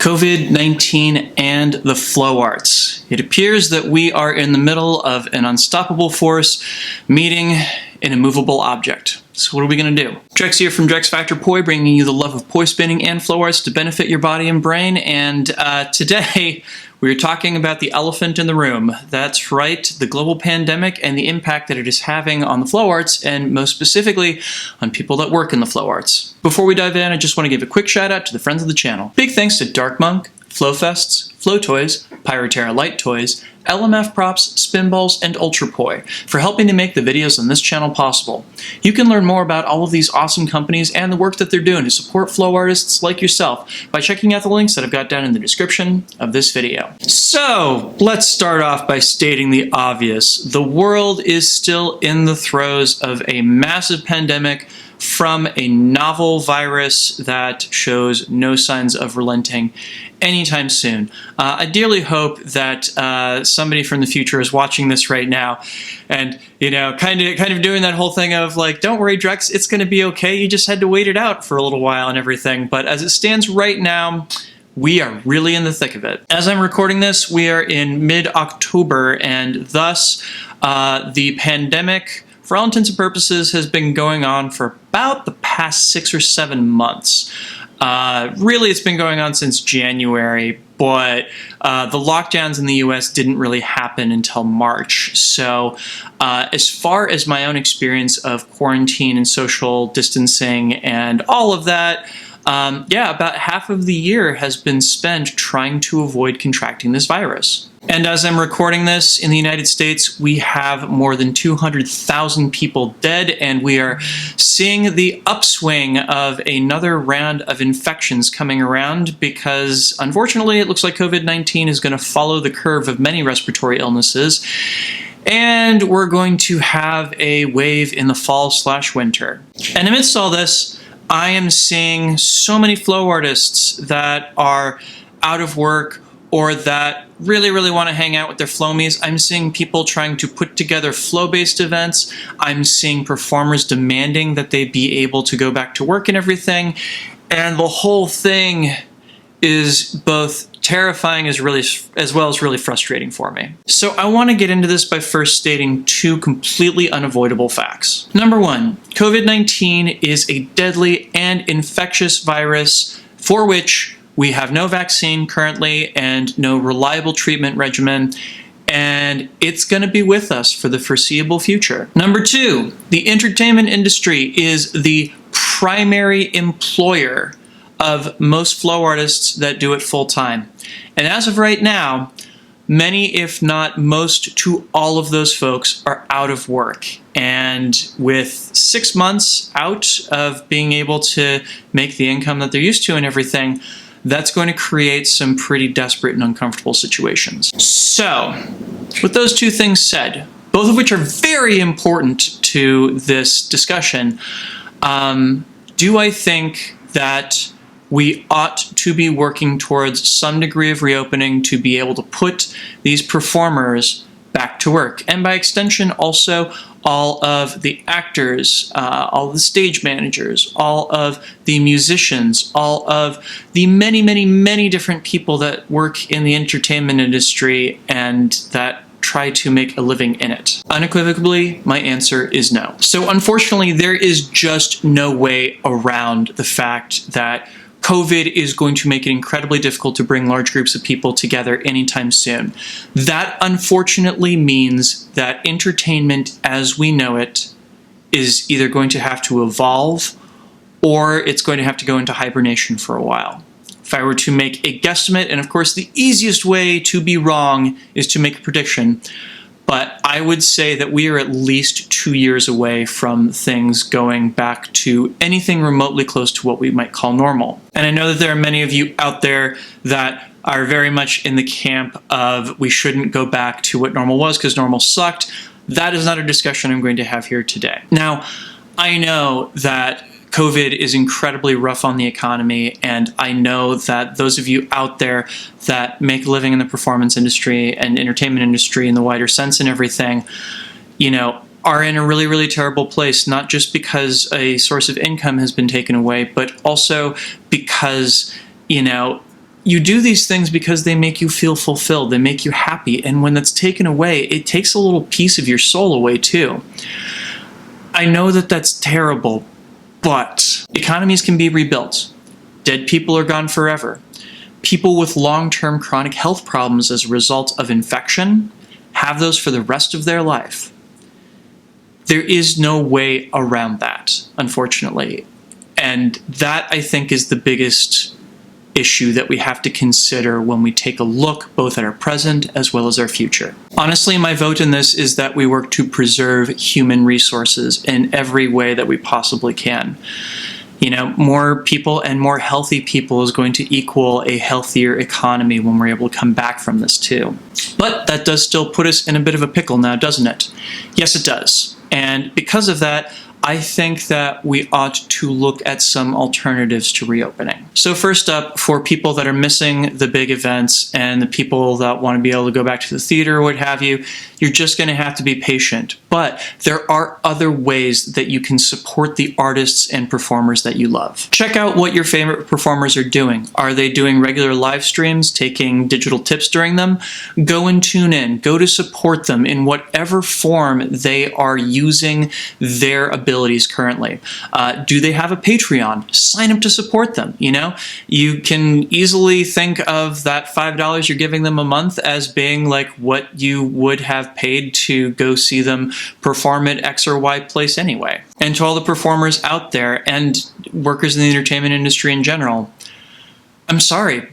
COVID-19 and the flow arts. It appears that we are in the middle of an unstoppable force meeting an immovable object. So what are we going to do? Drex here from Ultrapoi, bringing you the love of poi spinning and flow arts to benefit your body and brain. And today we're talking about the elephant in the room. That's right, the global pandemic and the impact that it is having on the flow arts, and most specifically on people that work in the flow arts. Before we dive in, I just want to give a quick shout out to the friends of the channel. Big thanks to Dark Monk, Flowfests, Flow Toys, Pyroterra Light Toys, LMF Props, Spinballs, and Ultrapoi for helping to make the videos on this channel possible. You can learn more about all of these awesome companies and the work that they're doing to support flow artists like yourself by checking out the links that I've got down in the description of this video. So, let's start off by stating the obvious. The world is still in the throes of a massive pandemic from a novel virus that shows no signs of relenting anytime soon. I dearly hope that somebody from the future is watching this right now and, you know, kind of doing that whole thing of like, don't worry, Drex, it's going to be okay. You just had to wait it out for a little while and everything. But as it stands right now, we are really in the thick of it. As I'm recording this, we are in mid-October, and thus the pandemic, for all intents and purposes, has been going on for about the past 6 or 7 months. Really, it's been going on since January, but the lockdowns in the US didn't really happen until March. So as far as my own experience of quarantine and social distancing and all of that, yeah, about half of the year has been spent trying to avoid contracting this virus. And as I'm recording this, in the United States, we have more than 200,000 people dead, and we are seeing the upswing of another round of infections coming around because, unfortunately, it looks like COVID-19 is going to follow the curve of many respiratory illnesses, and we're going to have a wave in the fall/winter. And amidst all this, I am seeing so many flow artists that are out of work or that really want to hang out with their flowmies. I'm seeing people trying to put together flow-based events. I'm seeing performers demanding that they be able to go back to work and everything. And the whole thing is both terrifying as well as really frustrating for me. So I want to get into this by first stating two completely unavoidable facts. Number one, COVID-19 is a deadly and infectious virus for which we have no vaccine currently and no reliable treatment regimen, and it's going to be with us for the foreseeable future. Number two, the entertainment industry is the primary employer of most flow artists that do it full time. And as of right now, many, if not most, to all of those folks are out of work. And with 6 months out of being able to make the income that they're used to and everything, that's going to create some pretty desperate and uncomfortable situations. So, with those two things said, both of which are very important to this discussion, do I think that we ought to be working towards some degree of reopening to be able to put these performers back to work? And by extension, also all of the actors, all of the stage managers, all of the musicians, all of the many different people that work in the entertainment industry and that try to make a living in it. Unequivocally, my answer is no. So unfortunately, there is just no way around the fact that COVID is going to make it incredibly difficult to bring large groups of people together anytime soon. That unfortunately means that entertainment as we know it is either going to have to evolve or it's going to have to go into hibernation for a while. If I were to make a guesstimate, and of course the easiest way to be wrong is to make a prediction, but I would say that we are at least 2 years away from things going back to anything remotely close to what we might call normal. And I know that there are many of you out there that are very much in the camp of we shouldn't go back to what normal was because normal sucked. That is not a discussion I'm going to have here today. Now, I know that COVID is incredibly rough on the economy, and I know that those of you out there that make a living in the performance industry and entertainment industry in the wider sense and everything, you know, are in a really terrible place, not just because a source of income has been taken away, but also because, you know, you do these things because they make you feel fulfilled, they make you happy, and when that's taken away, it takes a little piece of your soul away too. I know that that's terrible, but economies can be rebuilt. Dead people are gone forever. People with long-term chronic health problems as a result of infection have those for the rest of their life. There is no way around that, unfortunately. And that, I think, is the biggest issue that we have to consider when we take a look both at our present as well as our future. Honestly, my vote in this is that we work to preserve human resources in every way that we possibly can. You know, more people and more healthy people is going to equal a healthier economy when we're able to come back from this too. But that does still put us in a bit of a pickle now, doesn't it? Yes, it does. And because of that, I think that we ought to look at some alternatives to reopening. So first up, for people that are missing the big events and the people that want to be able to go back to the theater or what have you, you're just going to have to be patient. But there are other ways that you can support the artists and performers that you love. Check out what your favorite performers are doing. Are they doing regular live streams, taking digital tips during them? Go and tune in. Go to support them in whatever form they are using their abilities currently. Do they have a Patreon? Sign up to support them. You know, you can easily think of that $5 you're giving them a month as being like what you would have paid to go see them perform at X or Y place anyway. And to all the performers out there and workers in the entertainment industry in general, I'm sorry,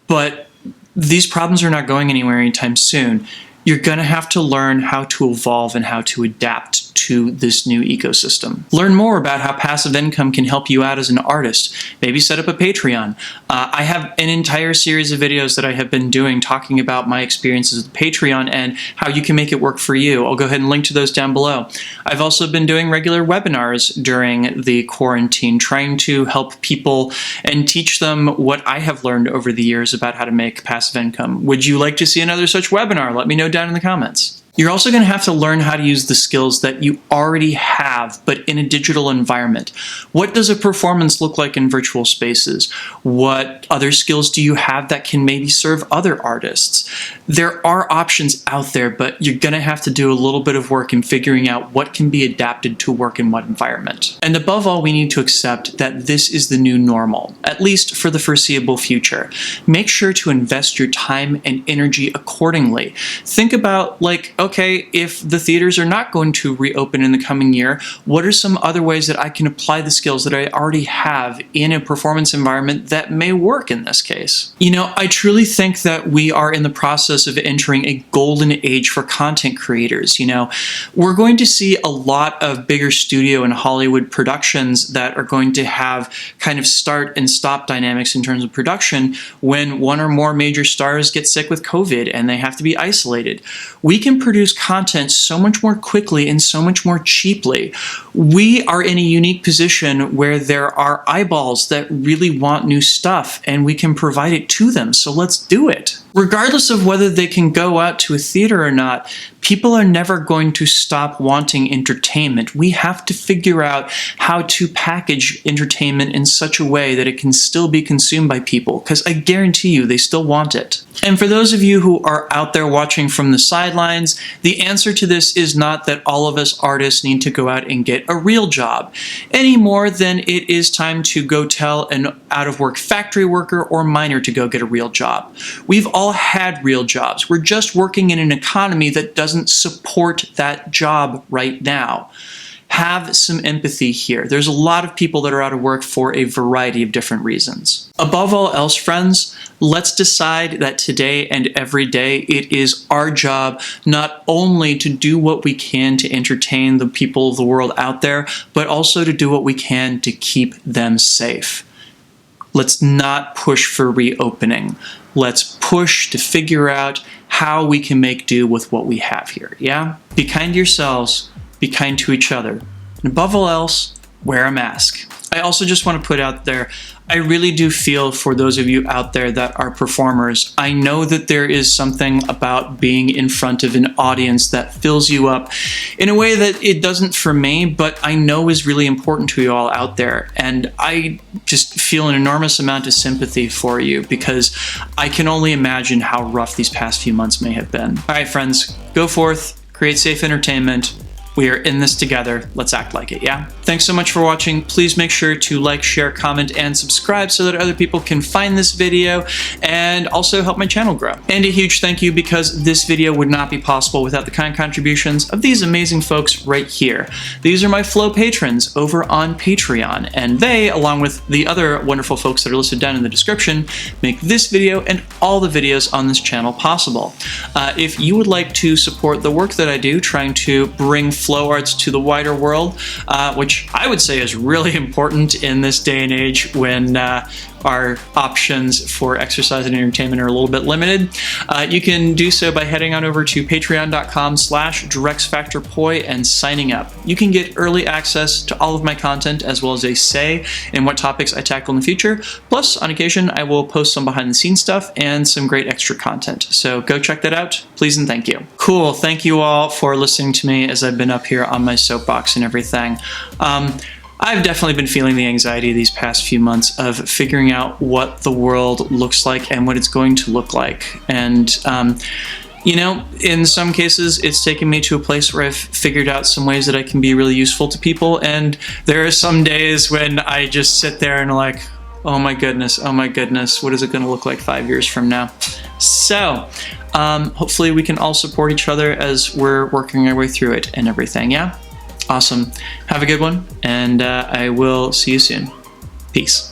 but these problems are not going anywhere anytime soon. You're going to have to learn how to evolve and how to adapt to this new ecosystem. Learn more about how passive income can help you out as an artist. Maybe set up a Patreon. I have an entire series of videos that I have been doing talking about my experiences with Patreon and how you can make it work for you. I'll go ahead and link to those down below. I've also been doing regular webinars during the quarantine, trying to help people and teach them what I have learned over the years about how to make passive income. Would you like to see another such webinar? Let me know down in the comments. You're also going to have to learn how to use the skills that you already have, but in a digital environment. What does a performance look like in virtual spaces? What other skills do you have that can maybe serve other artists? There are options out there, but you're going to have to do a little bit of work in figuring out what can be adapted to work in what environment. And above all, we need to accept that this is the new normal, at least for the foreseeable future. Make sure to invest your time and energy accordingly. Think about, like, okay, if the theaters are not going to reopen in the coming year, what are some other ways that I can apply the skills that I already have in a performance environment that may work in this case? You know, I truly think that we are in the process of entering a golden age for content creators. You know, we're going to see a lot of bigger studio and Hollywood productions that are going to have kind of start and stop dynamics in terms of production when one or more major stars get sick with COVID and they have to be isolated. We can produce content so much more quickly and so much more cheaply. We are in a unique position where there are eyeballs that really want new stuff and we can provide it to them, so let's do it. Regardless of whether they can go out to a theater or not, people are never going to stop wanting entertainment. We have to figure out how to package entertainment in such a way that it can still be consumed by people, because I guarantee you they still want it. And for those of you who are out there watching from the sidelines, the answer to this is not that all of us artists need to go out and get a real job, any more than it is time to go tell an out-of-work factory worker or miner to go get a real job. We've all had real jobs. We're just working in an economy that doesn't support that job right now. Have some empathy here. There's a lot of people that are out of work for a variety of different reasons. Above all else, friends, let's decide that today and every day it is our job not only to do what we can to entertain the people of the world out there, but also to do what we can to keep them safe. Let's not push for reopening. Let's push to figure out how we can make do with what we have here, yeah? Be kind to yourselves, be kind to each other, and above all else, wear a mask. I I also just want to put out there, I really do feel for those of you out there that are performers. I know that there is something about being in front of an audience that fills you up in a way that it doesn't for me, but I know is really important to you all out there. And I just feel an enormous amount of sympathy for you because I can only imagine how rough these past few months may have been. All right, friends, go forth, create safe entertainment. We are in this together. Let's act like it, yeah? Thanks so much for watching. Please make sure to like, share, comment, and subscribe so that other people can find this video and also help my channel grow. And a huge thank you because this video would not be possible without the kind contributions of these amazing folks right here. These are my Flow patrons over on Patreon, and they, along with the other wonderful folks that are listed down in the description, make this video and all the videos on this channel possible. If you would like to support the work that I do, trying to bring flow arts to the wider world, which I would say is really important in this day and age when our options for exercise and entertainment are a little bit limited. You can do so by heading on over to patreon.com/DrexFactorPoi and signing up. You can get early access to all of my content as well as a say in what topics I tackle in the future. Plus, on occasion, I will post some behind the scenes stuff and some great extra content. So go check that out, please and thank you. Cool, thank you all for listening to me as I've been up here on my soapbox and everything. I've definitely been feeling the anxiety these past few months of figuring out what the world looks like and what it's going to look like. And, you know, in some cases, it's taken me to a place where I've figured out some ways that I can be really useful to people. And there are some days when I just sit there and like, oh my goodness, what is it going to look like 5 years from now? So, hopefully we can all support each other as we're working our way through it and everything, yeah? Awesome. Have a good one, and I will see you soon. Peace.